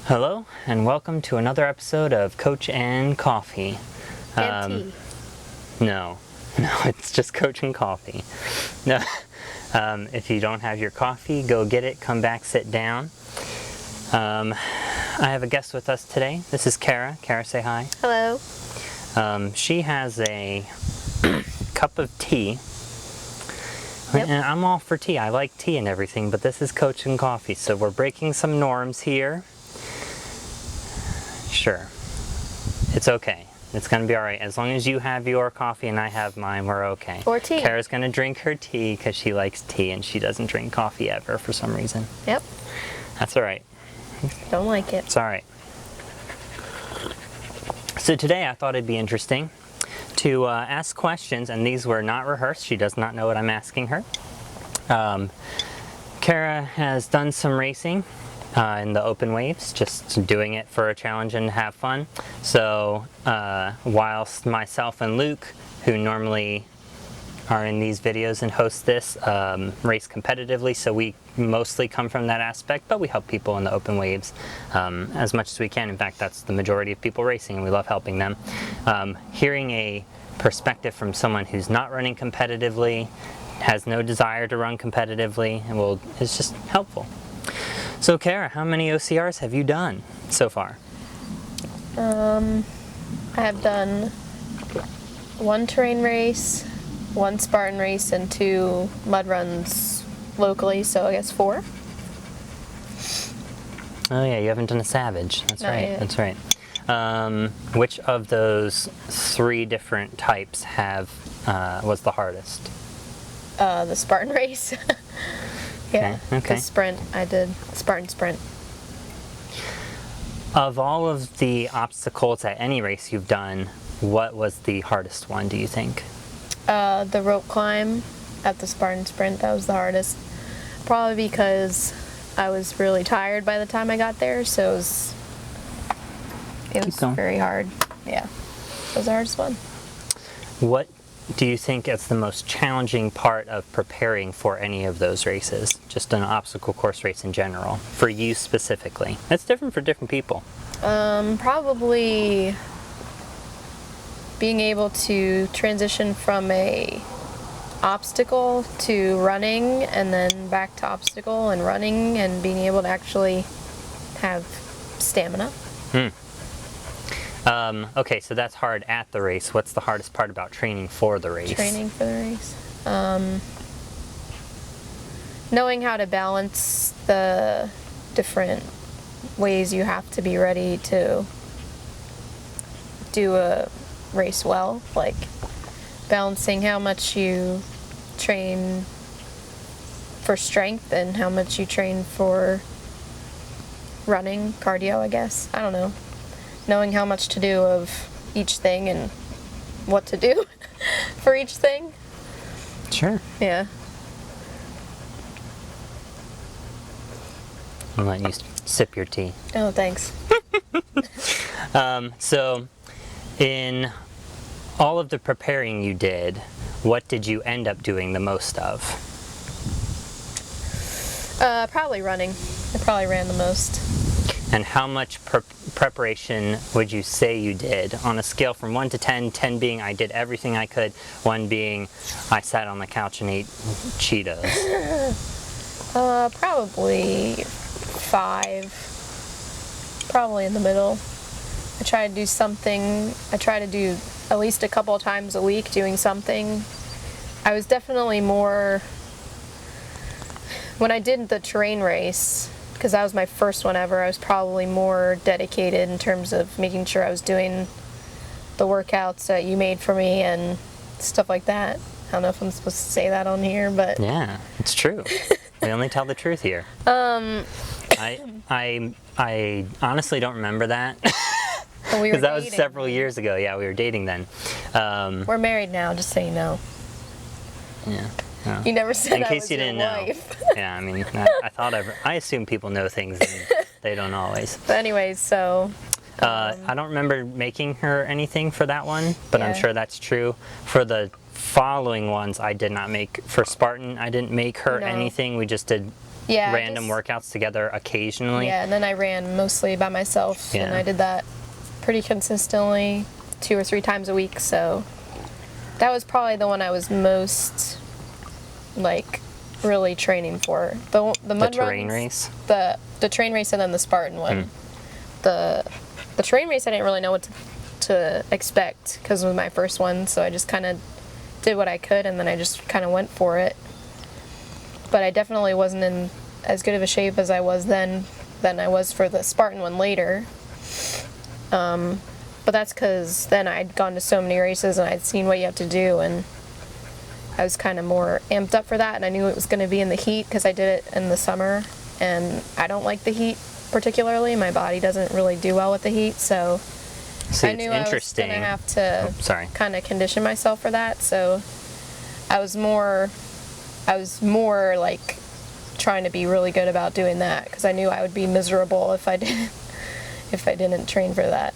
Hello, and welcome to another episode of Coach and Coffee. And tea. No, it's just Coach and Coffee. No, if you don't have your coffee, go get it, come back, sit down. I have a guest with us today. This is Kara. Kara, say hi. Hello. She has a cup of tea. Yep. And I'm all for tea. I like tea and everything, but this is Coach and Coffee, so we're breaking some norms here. Sure. It's okay. It's going to be all right. As long as you have your coffee and I have mine, we're okay. Or tea. Kara's going to drink her tea because she likes tea and she doesn't drink coffee ever for some reason. Yep. That's all right. Don't like it. It's all right. So today I thought it'd be interesting to ask questions, and these were not rehearsed. She does not know what I'm asking her. Kara has done some racing in the open waves, just doing it for a challenge and have fun. So whilst myself and Luke, who normally are in these videos and host this, race competitively, so we mostly come from that aspect, but we help people in the open waves as much as we can. In fact, that's the majority of people racing, and we love helping them. Hearing a perspective from someone who's not running competitively, has no desire to run competitively, and is just helpful. So Kara, how many OCRs have you done so far? I have done one terrain race, one Spartan race, and 2 mud runs locally, so I guess 4. Oh yeah, you haven't done a Savage. That's Not right. yet. That's right. Which of those 3 different types was the hardest? The Spartan race. Yeah. Okay. The sprint, I did Spartan sprint. Of all of the obstacles at any race you've done, what was the hardest one, do you think? The rope climb at the Spartan sprint, that was the hardest. Probably because I was really tired by the time I got there, so it was very hard. Yeah. It was the hardest one. What do you think is the most challenging part of preparing for any of those races? Just an obstacle course race in general, for you specifically. That's different for different people. Probably being able to transition from a obstacle to running, and then back to obstacle and running, and being able to actually have stamina. Okay, so that's hard at the race. What's the hardest part about training for the race? Training for the race. Knowing how to balance the different ways you have to be ready to do a race well, like balancing how much you train for strength and how much you train for running, cardio, I guess. I don't know. Knowing how much to do of each thing and what to do for each thing. Sure. Yeah. I'll let you sip your tea. Oh, thanks. So, in all of the preparing you did, what did you end up doing the most of? Probably running. I probably ran the most. And how much preparation would you say you did on a scale from 1 to 10, 10 being I did everything I could, 1 being I sat on the couch and ate Cheetos? Probably 5. Probably in the middle. I try to do something. I try to do at least a couple of times a week doing something. I was definitely more, when I did the terrain race, because that was my first one ever, I was probably more dedicated in terms of making sure I was doing the workouts that you made for me and stuff like that. I don't know if I'm supposed to say that on here, but Yeah, it's true. We only tell the truth here. I honestly don't remember that. Because that was several years ago. Yeah, we were dating then. We're married now, just so you know. Yeah. No. You never said In I case was you your didn't wife. know. Yeah, I mean, I assume people know things and they don't always. But anyways, so I don't remember making her anything for that one, but I'm Yeah. sure that's true. For the following ones, I did not make. For Spartan, I didn't make her No. anything. We just did Yeah, random workouts together occasionally. Yeah, and then I ran mostly by myself, and Yeah. I did that pretty consistently 2 or 3 times a week. So that was probably the one I was most like really training for. The mud terrain runs, race? the train race, and then the Spartan one. The train race I didn't really know what to expect because it was my first one, so I just kind of did what I could, and then I just kind of went for it. But I definitely wasn't in as good of a shape as I was then than I was for the Spartan one later. But that's because then I'd gone to so many races and I'd seen what you have to do, and I was kind of more amped up for that, and I knew it was going to be in the heat because I did it in the summer, and I don't like the heat particularly. My body doesn't really do well with the heat, so See, I it's knew I was interesting. going to have to Sorry. kind of condition myself for that. So I was more like trying to be really good about doing that because I knew I would be miserable if I didn't train for that.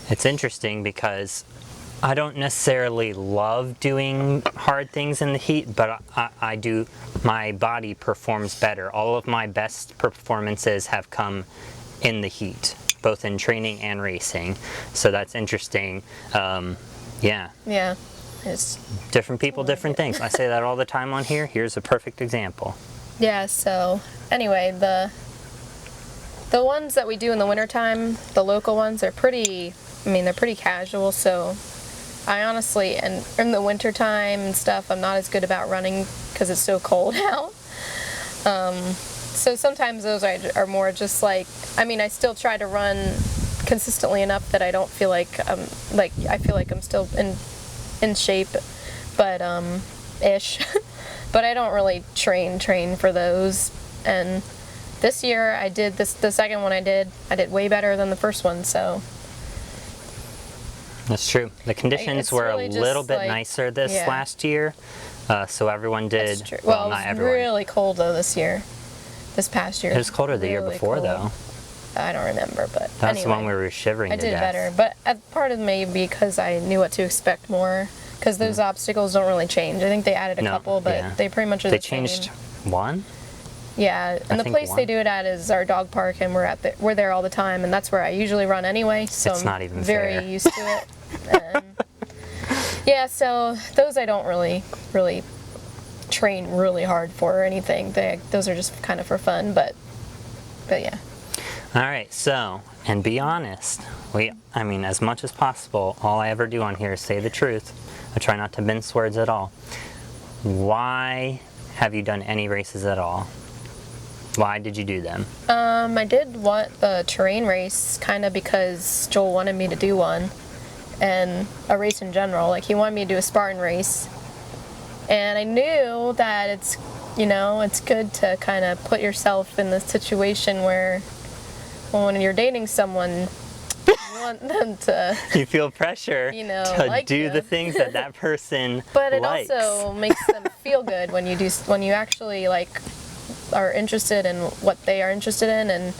It's interesting because I don't necessarily love doing hard things in the heat, but I do. My body performs better. All of my best performances have come in the heat, both in training and racing. So that's interesting. Yeah. Yeah. It's Different people, different things. I say that all the time on here. Here's a perfect example. Yeah, so anyway, the ones that we do in the wintertime, the local ones, they're pretty casual, so I honestly, and in the wintertime and stuff, I'm not as good about running because it's so cold out. So sometimes those are more just like, I still try to run consistently enough that I don't feel like, I feel like I'm still in shape, but, ish. But I don't really train for those. And this year I did the second one I did way better than the first one, so. That's true. The conditions It's were really a just little bit like- nicer this yeah. last year, so everyone did. That's true. Well, Well, not it was everyone. really cold though this past year. It was colder the year Really before, cold. though. I don't remember, but That's anyway, the one we were shivering I to did death. better, but part of me because I knew what to expect more, because those obstacles don't really change. I think they added a No, couple, but yeah. they pretty much are They the same. changed one? Yeah, and the think place they one. do it at is our dog park, and we're there all the time, and that's where I usually run anyway. So It's I'm not even very fair. used to it. And yeah, so those I don't really train really hard for or anything. Those are just kind of for fun, but yeah. All right, so, and be honest, as much as possible, all I ever do on here is say the truth. I try not to mince words at all. Why have you done any races at all? Why did you do them? I did want the terrain race kind of because Joel wanted me to do one, and a race in general. Like, he wanted me to do a Spartan race, and I knew that it's good to kind of put yourself in the situation where, well, when you're dating someone, you want them to, You feel pressure to like do you. the things that that person but it likes. also makes them feel good when you actually are interested in what they are interested in, and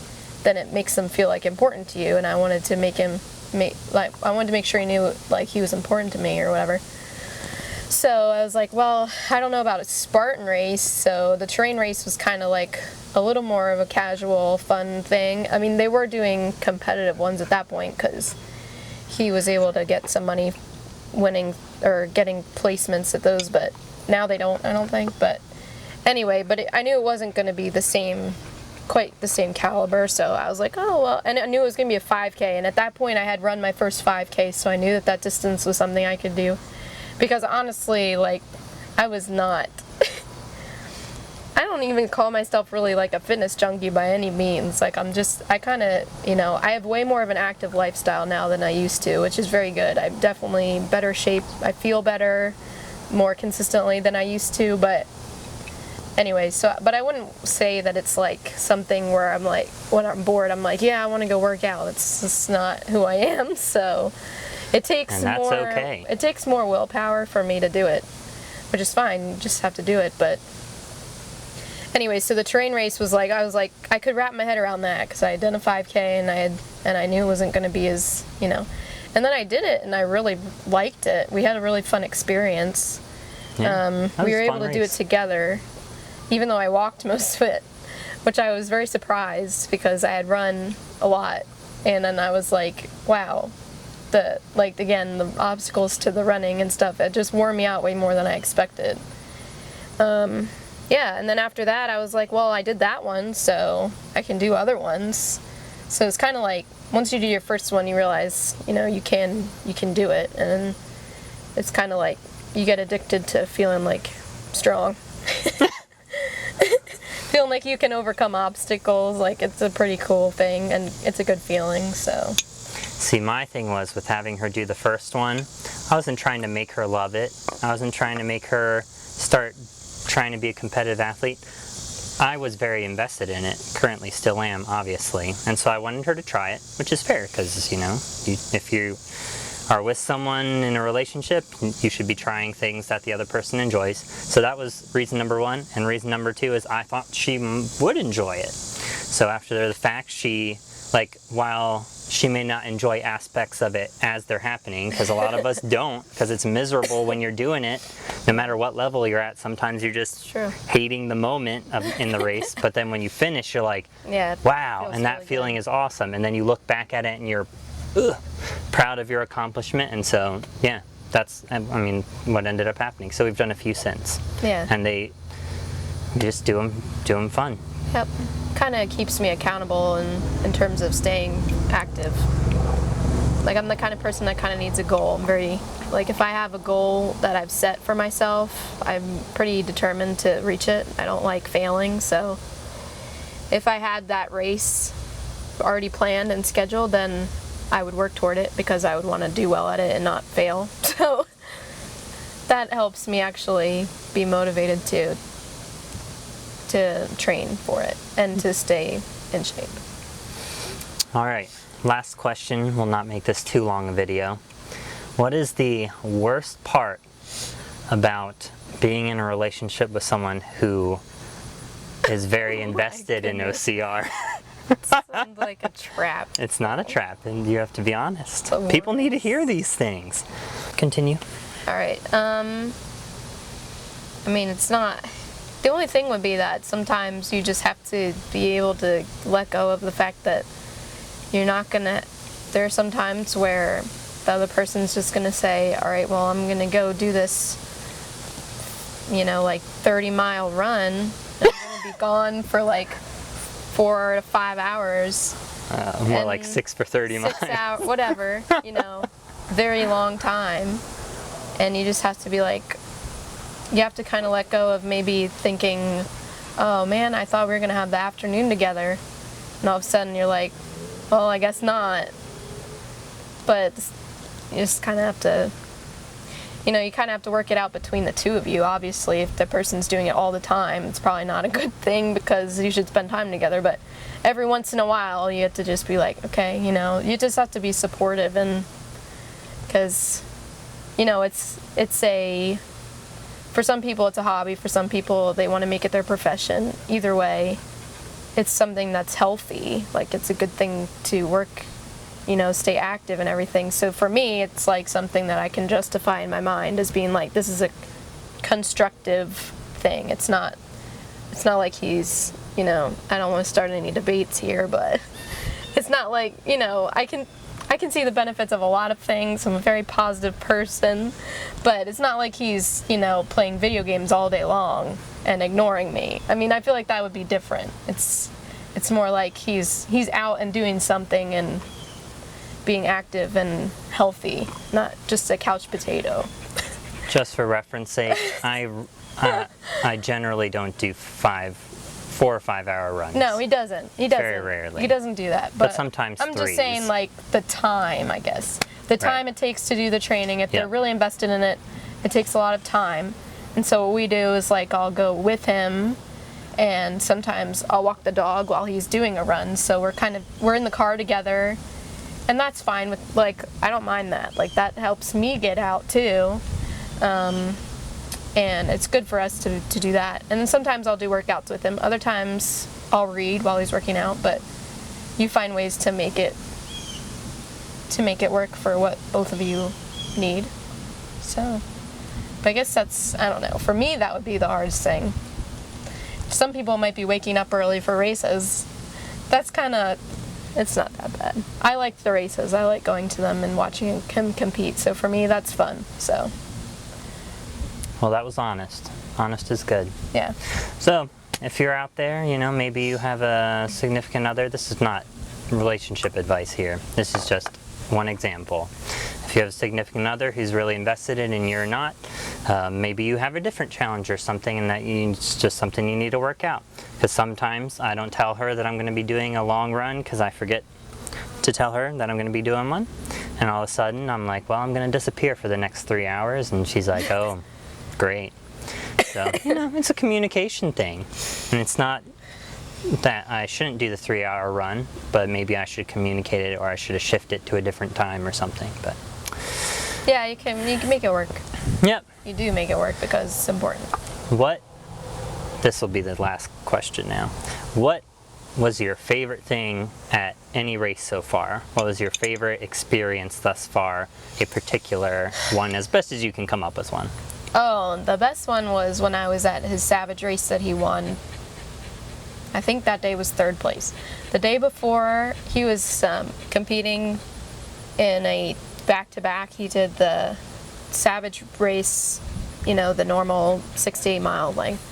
then it makes them feel important to you. And I wanted to I wanted to make sure he knew he was important to me or whatever. So I was like, well, I don't know about a Spartan race, so the terrain race was kind of a little more of a casual, fun thing. They were doing competitive ones at that point because he was able to get some money winning or getting placements at those, but now they don't, I don't think. But anyway, I knew it wasn't going to be quite the same caliber, so I was like, oh, well, and I knew it was going to be a 5K, and at that point I had run my first 5K, so I knew that distance was something I could do. Because honestly, I was not, I don't even call myself really a fitness junkie by any means. I kind of, I have way more of an active lifestyle now than I used to, which is very good. I'm definitely better shape. I feel better more consistently than I used to, but anyway, but I wouldn't say that it's something where I'm when I'm bored, I'm yeah, I want to go work out. It's just not who I am, so it takes And that's more, okay. It takes more willpower for me to do it, which is fine. You just have to do it. But anyway, so the terrain race was I could wrap my head around that because I had done a 5K and I knew it wasn't going to be as, and then I did it and I really liked it. We had a really fun experience. Yeah, that We was were a able fun to do it race. together. even though I walked most of it, which I was very surprised because I had run a lot. And then I was like, wow, the obstacles to the running and stuff, it just wore me out way more than I expected. Yeah, and then after that I was like, well, I did that one, so I can do other ones. So it's kind of like, once you do your first one, you realize, you can do it, and it's kind of like you get addicted to feeling like strong. Feeling like you can overcome obstacles, like it's a pretty cool thing, and it's a good feeling, so. See, my thing was with having her do the first one, I wasn't trying to make her love it. I wasn't trying to make her start trying to be a competitive athlete. I was very invested in it, currently still am, obviously, and so I wanted her to try it, which is fair, because, if you are with someone in a relationship, you should be trying things that the other person enjoys. So that was reason number one, and reason number two is I thought she would enjoy it. So after the fact, while she may not enjoy aspects of it as they're happening, because a lot of us don't, because it's miserable when you're doing it, no matter what level you're at. Sometimes you're just hating the moment in the race, but then when you finish, you're like, wow, and that feeling is awesome. And then you look back at it and you're proud of your accomplishment. And so, yeah, that's, what ended up happening. So we've done a few since. Yeah. And they just do them fun. Yep. Kind of keeps me accountable in terms of staying active. Like, I'm the kind of person that kind of needs a goal. I'm very, if I have a goal that I've set for myself, I'm pretty determined to reach it. I don't like failing, so if I had that race already planned and scheduled, then I would work toward it because I would want to do well at it and not fail. So that helps me actually be motivated to train for it and to stay in shape. All right, last question. We'll not make this too long a video. What is the worst part about being in a relationship with someone who is very invested in OCR? It sounds like a trap. It's not a trap, and you have to be honest. People need to hear these things. Continue. All right. It's not. The only thing would be that sometimes you just have to be able to let go of the fact that you're not gonna. There are some times where the other person's just gonna say, "All right, well, I'm gonna go do this, 30-mile run, and I'm gonna be gone for 4 to 5 hours." More like 6 for 30 miles. 6 hours, whatever, very long time. And you just have to be you have to kind of let go of maybe thinking, oh man, I thought we were going to have the afternoon together. And all of a sudden you're like, well, I guess not. But you just kind of have to, you kind of have to work it out between the two of you. Obviously, if the person's doing it all the time, it's probably not a good thing because you should spend time together. But every once in a while, you have to just be like, okay, you just have to be supportive. And because, for some people it's a hobby, for some people they want to make it their profession. Either way, it's something that's healthy. It's a good thing to work, stay active and everything. So for me, it's something that I can justify in my mind as being this is a constructive thing. It's not like he's, I don't want to start any debates here, but it's not I can see the benefits of a lot of things. I'm a very positive person, but it's not like he's, playing video games all day long and ignoring me. I feel like that would be different. It's more like he's out and doing something and being active and healthy, not just a couch potato. Just for reference sake, I generally don't do 4 or 5 hour runs. No, he doesn't. Very rarely. He doesn't do that. But sometimes I'm just saying, the time, I guess. The time it takes to do the training. If they're really invested in it, it takes a lot of time. And so what we do is, I'll go with him, and sometimes I'll walk the dog while he's doing a run. So we're in the car together, and that's fine with, I don't mind that. That helps me get out, too. And it's good for us to do that. And then sometimes I'll do workouts with him. Other times I'll read while he's working out. But you find ways to make it work for what both of you need. So, but I guess that's, I don't know. For me, that would be the hardest thing. some people might be waking up early for races. That's kind of, it's not that bad. I like the races. I like going to them and watching him compete. So for me, that's fun. So. Well, that was honest. Honest is good. Yeah. So, if you're out there, you know, maybe you have a significant other. This is not relationship advice here. This is just one example. If you have a significant other who's really invested in and you're not, maybe you have a different challenge or something, and it's just something you need to work out. Because sometimes I don't tell her that I'm going to be doing a long run because I forget to tell her that I'm going to be doing one. And all of a sudden I'm like, well, I'm going to disappear for the next 3 hours. And she's like, oh, great. So, you know, it's a communication thing. And it's not that I shouldn't do the 3-hour run, but maybe I should communicate it, or I should have shifted it to a different time or something. But yeah, you can make it work. Yep. You do make it work because it's important. This will be the last question now. What was your favorite thing at any race so far? What was your favorite experience thus far? A particular one, as best as you can come up with one. Oh, the best one was when I was at his Savage race that he won. I think that day was 3rd place. The day before, he was competing in a back-to-back. He did the Savage race, you know, the normal 6 to 8 mile length.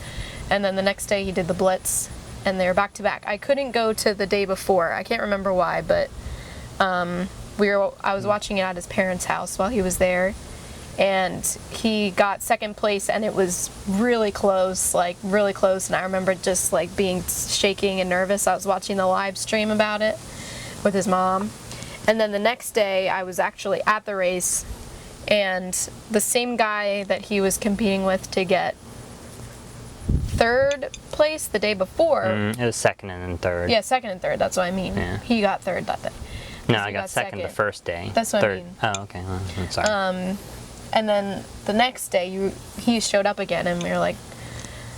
And then the next day he did the Blitz, and they're back-to-back. I couldn't go to the day before. I can't remember why, but I was watching it at his parents' house while he was there. And he got 2nd place, and it was really close, like really close. And I remember just like being shaking and nervous. I was watching the live stream about it with his mom. And then the next day I was actually at the race, and the same guy that he was competing with to get 3rd place the day before. It was 2nd and then 3rd. Yeah, 2nd and 3rd, that's what I mean. Yeah. He got 3rd that day. No, I got 2nd the first day. That's what I mean. Oh, okay. Well, I'm sorry. And then the next day, he showed up again, and we were like,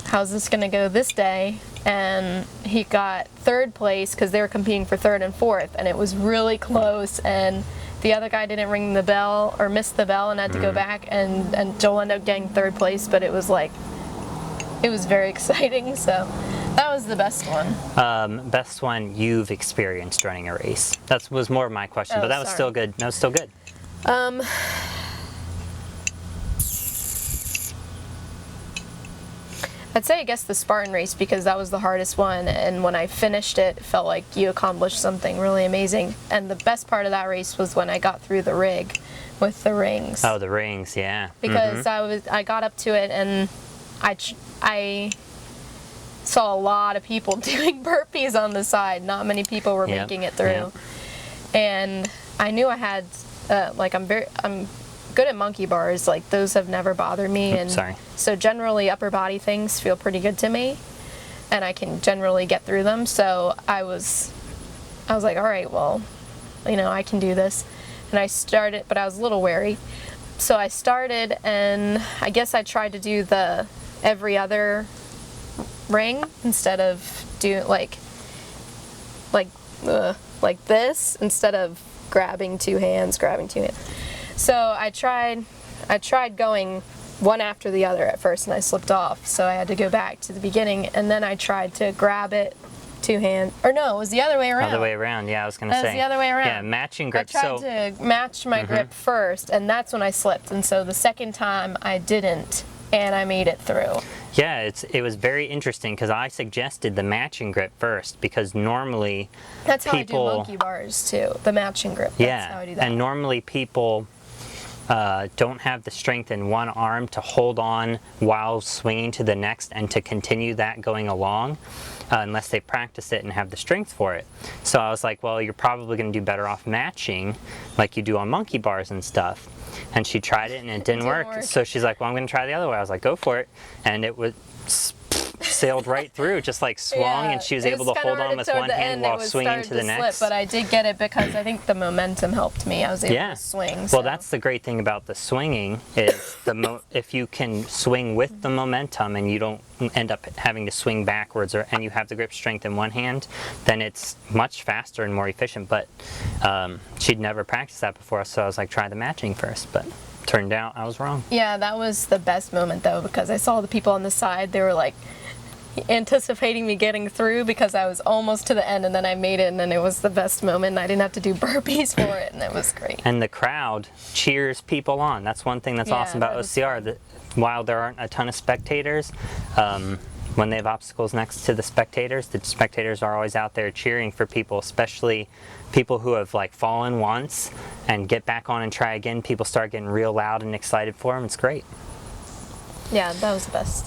how's this going to go this day? And he got 3rd place because they were competing for 3rd and 4th, and it was really close, and the other guy didn't ring the bell or missed the bell and had to go back, and Joel ended up getting 3rd place, but it was very exciting, so that was the best one. Best one you've experienced running a race. That was more of my question, but that was still good. That was still good. I'd say, I guess, the Spartan race, because that was the hardest one, and when I finished it, it felt like you accomplished something really amazing. And the best part of that race was when I got through the rig with the rings. Oh, the rings, yeah. Because I got up to it, and I saw a lot of people doing burpees on the side. Not many people were making it through. Yep. And I knew I had, I'm good at monkey bars. Like, those have never bothered me. And so generally upper body things feel pretty good to me, and I can generally get through them. So I was like, all right, well, you know, I can do this. And I started, but I was a little wary. So I started, and I guess I tried to do the every other ring instead of doing like this, instead of grabbing two hands. So I tried going one after the other at first, and I slipped off. So I had to go back to the beginning, and then I tried to grab it two hands. Or no, it was the other way around. Other way around, yeah, I was going to say. It was the other way around. Yeah, matching grip. I tried to match my grip first, and that's when I slipped. And so the second time I didn't, and I made it through. Yeah, it was very interesting, because I suggested the matching grip first, because normally that's how I do monkey bars too, the matching grip. That's how I do that. And normally people don't have the strength in one arm to hold on while swinging to the next and to continue that going along, unless they practice it and have the strength for it. So I was like, well, you're probably going to do better off matching like you do on monkey bars and stuff. And she tried it, and it didn't work. So she's like, well, I'm going to try the other way. I was like, go for it. And it was sailed right through, just like swung, and she was able to hold on with one hand while swinging to the next. But I did get it because I think the momentum helped me. I was able to swing. So. Well, that's the great thing about the swinging is if you can swing with the momentum and you don't end up having to swing backwards, and you have the grip strength in one hand, then it's much faster and more efficient. But she'd never practiced that before, so I was like, try the matching first. But turned out I was wrong. Yeah, that was the best moment though, because I saw the people on the side. They were like anticipating me getting through because I was almost to the end, and then I made it, and then it was the best moment. And I didn't have to do burpees for it, and it was great. And the crowd cheers people on. That's one thing that's Yeah, awesome about that was OCR. That while there aren't a ton of spectators, when they have obstacles next to the spectators are always out there cheering for people, especially people who have like fallen once and get back on and try again. People start getting real loud and excited for them. It's great. Yeah, that was the best.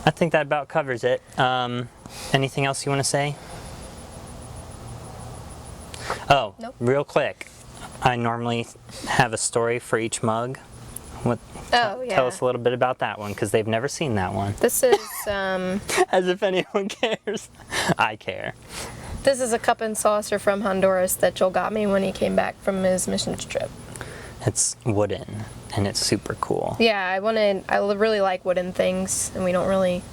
I think that about covers it. Anything else you want to say? Oh, Nope. real quick. I normally have a story for each mug. Oh, yeah. Tell us a little bit about that one, because they've never seen that one. This is As if anyone cares. I care. this is a cup and saucer from Honduras that Joel got me when he came back from his missions trip. It's wooden, and it's super cool. Yeah, I really like wooden things, and we don't really.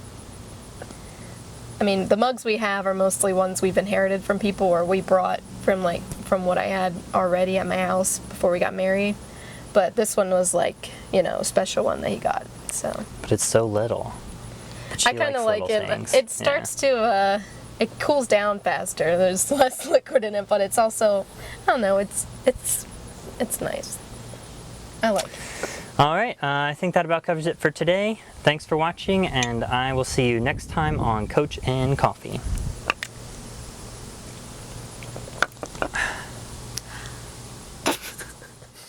I mean, the mugs we have are mostly ones we've inherited from people, or we brought from what I had already at my house before we got married. But this one was like, a special one that he got. So. But it's so little. But I kind of like it. Things. It starts to. It cools down faster. There's less liquid in it, but it's also. I don't know. It's nice. I like it. All right, I think that about covers it for today. Thanks for watching, and I will see you next time on Coach and Coffee.